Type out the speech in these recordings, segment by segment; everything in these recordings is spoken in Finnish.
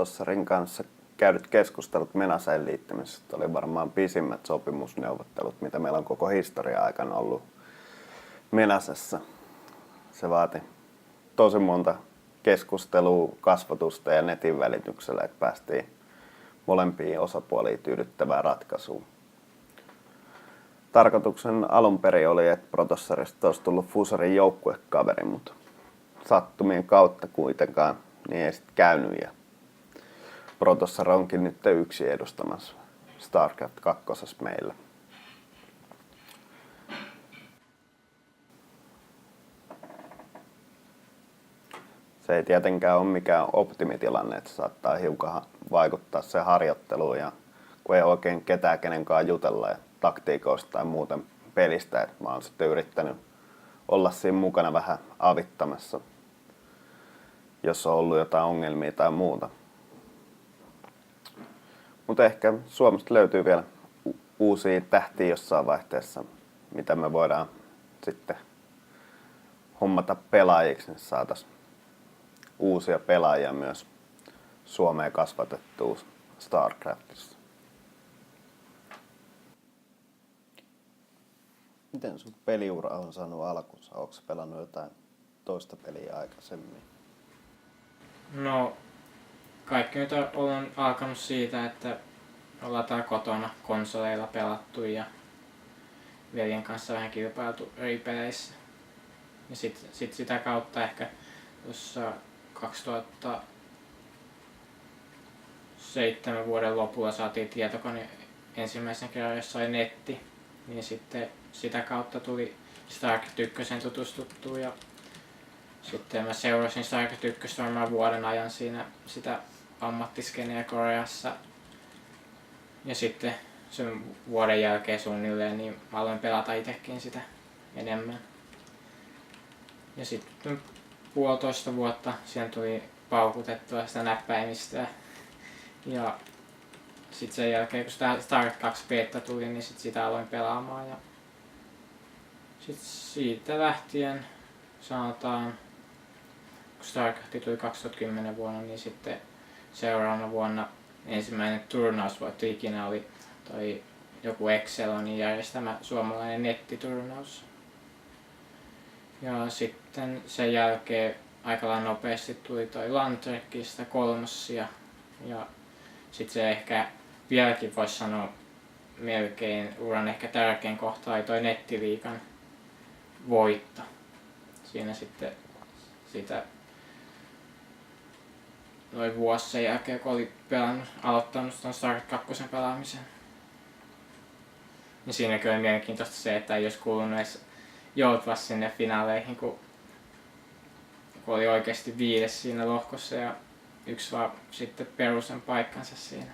Protossarin kanssa käydyt keskustelut Menaseen liittymisestä oli varmaan pisimmät sopimusneuvottelut, mitä meillä on koko historian aikana ollut Menasessa. Se vaati tosi monta keskustelua, kasvatusta ja netin välityksellä, että päästiin molempiin osapuoliin tyydyttävään ratkaisuun. Tarkoituksen alun perin oli, että Protossarista olisi tullut Fusorin joukkuekaveri, mutta sattumien kautta kuitenkaan niin ei sitten käynyt. Ja Protossar onkin nyt yksi edustamassa StarCraft 2 meillä. Se ei tietenkään ole mikään optimitilanne, että se saattaa hiukan vaikuttaa se harjoitteluun ja kun ei oikein ketään kenenkaan jutella ja taktiikoista tai muuten pelistä, että mä oon sitten yrittänyt olla siinä mukana vähän avittamassa, jos on ollut jotain ongelmia tai muuta. Mutta ehkä Suomesta löytyy vielä uusia tähtiä jossain vaihteessa, mitä me voidaan sitten hommata pelaajiksi, niin saataisiin uusia pelaajia myös Suomeen kasvatettua StarCraftissa. Miten sun peliura on saanut alkunsa? Ootko pelannut jotain toista peliä aikaisemmin? No, kaikki nyt on alkanut siitä, että ollaan täällä kotona konsoleilla pelattu ja veljen kanssa vähän kilpailtu eri peleissä. Ja sit sitä kautta ehkä tuossa 2007 vuoden lopulla saatiin tietokone ensimmäisen kerran, jossa oli netti. Niin sitten sitä kautta tuli StarCraft 1 tutustuttua ja sitten mä seurasin StarCraft 1 varmaan vuoden ajan siinä sitä ammattiskeneä Koreassa. Ja sitten sen vuoden jälkeen suunnilleen niin mä aloin pelata itsekin sitä enemmän. Ja sitten 1,5 vuotta siihen tuli paukutettua sitä näppäimistöä. Ja sitten sen jälkeen kun StarCraft 2 beta tuli, niin sitä aloin pelaamaan. Ja sitten siitä lähtien sanotaan, kun StarCraft tuli 2010 vuonna, niin sitten seuraavana vuonna ensimmäinen turnausvoitto ikinä oli toi joku Excelonin järjestämä suomalainen nettiturnaus. Ja sitten sen jälkeen aika lailla nopeasti tuli toi Landtrekista 3. Ja sitten se ehkä vieläkin voisi sanoa melkein uran ehkä tärkein kohta oli toi nettiliigan voitto. Siinä sitten sitä noin vuosi sen jälkeen, kun oli aloittanut ton StarCraft 2 pelaamisen. Ja siinäkin oli mielenkiintoista se, että ei olisi kuulunut edes joutua sinne finaaleihin, kun oli oikeasti 5 siinä lohkossa ja 1 vaan sitten perusen paikkansa siinä.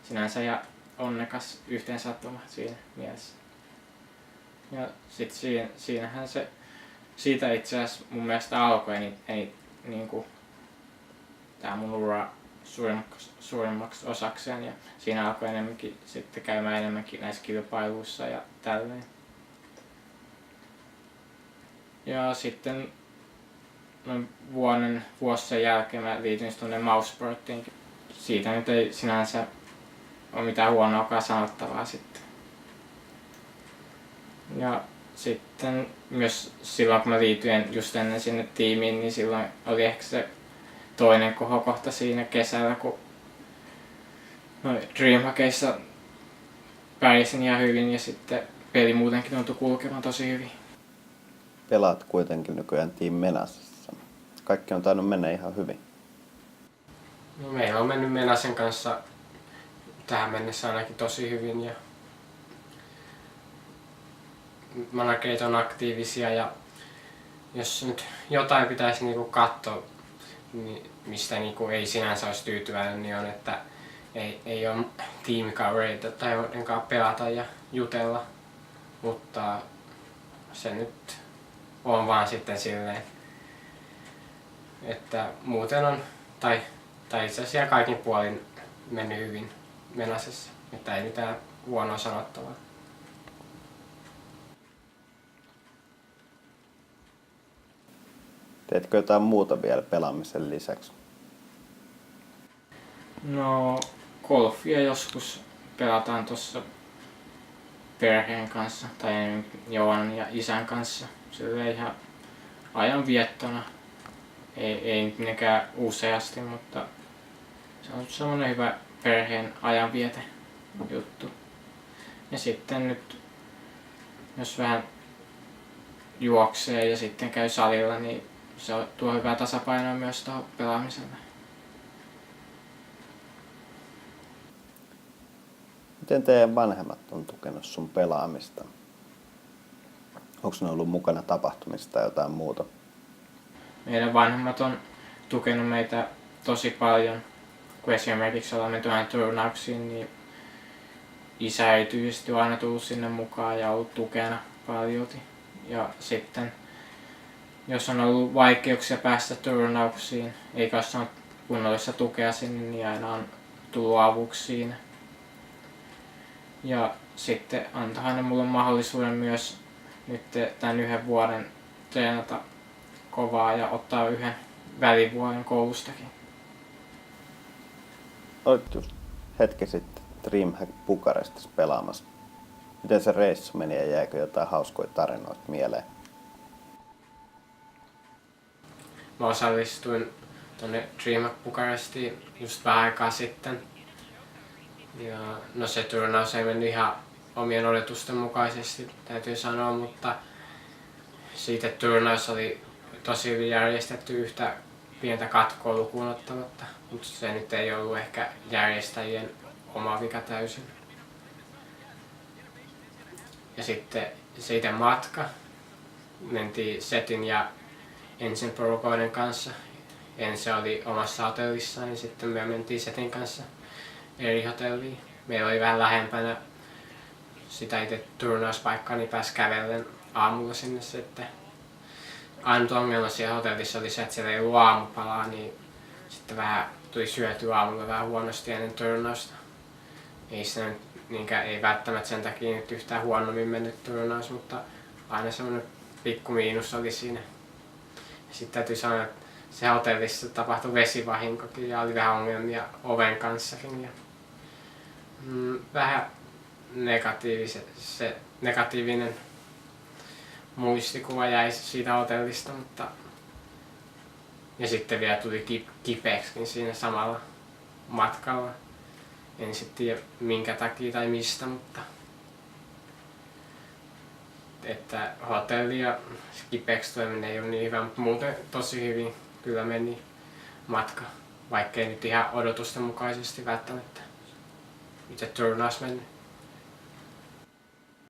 Sinänsä ja onnekas yhteensattuma siinä mielessä. Ja sitten siinähän se siitä itse asiassa mun mielestä alkoi niinku tää mun ura suurimmaksi osakseen ja siinä alkoi enemmänkin sitten käymään enemmänkin näissä kilpailuissa ja tälleen. Ja sitten noin vuosi sen jälkeen mä liityin tuonne Mousesportiin. Siitä nyt ei sinänsä ole mitään huonoakaan sanottavaa sitten. Ja sitten myös silloin kun mä liityin just ennen sinne tiimiin, niin silloin oli ehkä se toinen kohokohta siinä kesällä, kun Dreamhackeissa pärjäsin ihan hyvin ja sitten peli muutenkin tuntui kulkemaan tosi hyvin. Pelaat kuitenkin nykyään Team Menasessa. Kaikki on tainnut mennä ihan hyvin. No, meillä on mennyt Menasen kanssa tähän mennessä ainakin tosi hyvin ja managerit on aktiivisia ja jos nyt jotain pitäisi niinku katsoa, niin mistä niinku ei sinänsä olisi tyytyväinen, niin on, että ei ole tiimikavereita tai joidenkaan pelata ja jutella, mutta se nyt on vaan sitten silleen, että muuten on, tai itse asiassa kaikin puolin mennyt hyvin Menasessa, että ei mitään huonoa sanottavaa. Teetkö jotain muuta vielä pelaamisen lisäksi? No, golfia joskus pelataan tuossa perheen kanssa tai Joanan ja isän kanssa. Sillä ihan ajanviettona. Ei nyt mitenkään useasti, mutta se on semmonen hyvä perheen ajanviete juttu. Ja sitten nyt, jos vähän juoksee ja sitten käy salilla, niin se tuo hyvää tasapainoa myös tuohon pelaamiselle. Miten teidän vanhemmat on tukenut sun pelaamista? Onko ne ollut mukana tapahtumista tai jotain muuta? Meidän vanhemmat on tukenut meitä tosi paljon. Kun esimerkiksi ollaan menty aina turnauksiin, niin isä erityisesti on aina tullut sinne mukaan ja ollut tukena paljolti. Ja sitten, jos on ollut vaikeuksia päästä turnauksiin, eikä ole saanut kunnollista tukea sinne, niin aina on tullut avuksi siinä. Ja sitten antaa ne mulle mahdollisuuden myös nyt tämän 1 vuoden treenata kovaa ja ottaa 1 välivuoden koulustakin. Olit just hetki sitten DreamHack Bukarestissa pelaamassa. Miten se reissu meni ja jäikö jotain hauskoja tarinoita mieleen? Mä osallistuin tuonne DreamHack Bukarestiin just vähän aikaa sitten. Ja no se turnaus ei mennyt ihan omien odotusten mukaisesti, täytyy sanoa, mutta siitä turnaus oli tosi hyvin järjestetty, yhtä pientä katkoa lukuun ottamatta, mutta se nyt ei ollut ehkä järjestäjien oma vika täysin. Ja sitten siitä matka mentiin Setin ja Ensin porukoiden kanssa. Ensin oli omassa hotellissaan, niin sitten me mentiin Setin kanssa eri hotelliin. Meillä oli vähän lähempänä sitä itse turnauspaikkaa, niin pääsi kävellen aamulla sinne sitten. Ainut ongelma siellä hotellissa oli se, että siellä ei ollut aamupalaa, niin sitten vähän tuli syötyä aamulla vähän huonosti ennen turnausta. Ei välttämättä sen takia nyt yhtään huonommin mennyt turnaus, mutta aina semmoinen pikku miinus oli siinä. Ja sitten täytyy sanoa, että se hotellissa tapahtui vesivahinkokin ja oli vähän ongelmia oven kanssakin. Ja, vähän negatiivinen muistikuva jäi siitä hotellista, mutta ja sitten vielä tuli kipeäksikin siinä samalla matkalla. En sitten tiedä minkä takia tai mistä, mutta että hotelli ja kipeäksi tuleminen ei ole niin hyvä, mutta muuten tosi hyvin kyllä meni matka, vaikkei nyt ihan odotusten mukaisesti välttämättä itse turnaus mennyt.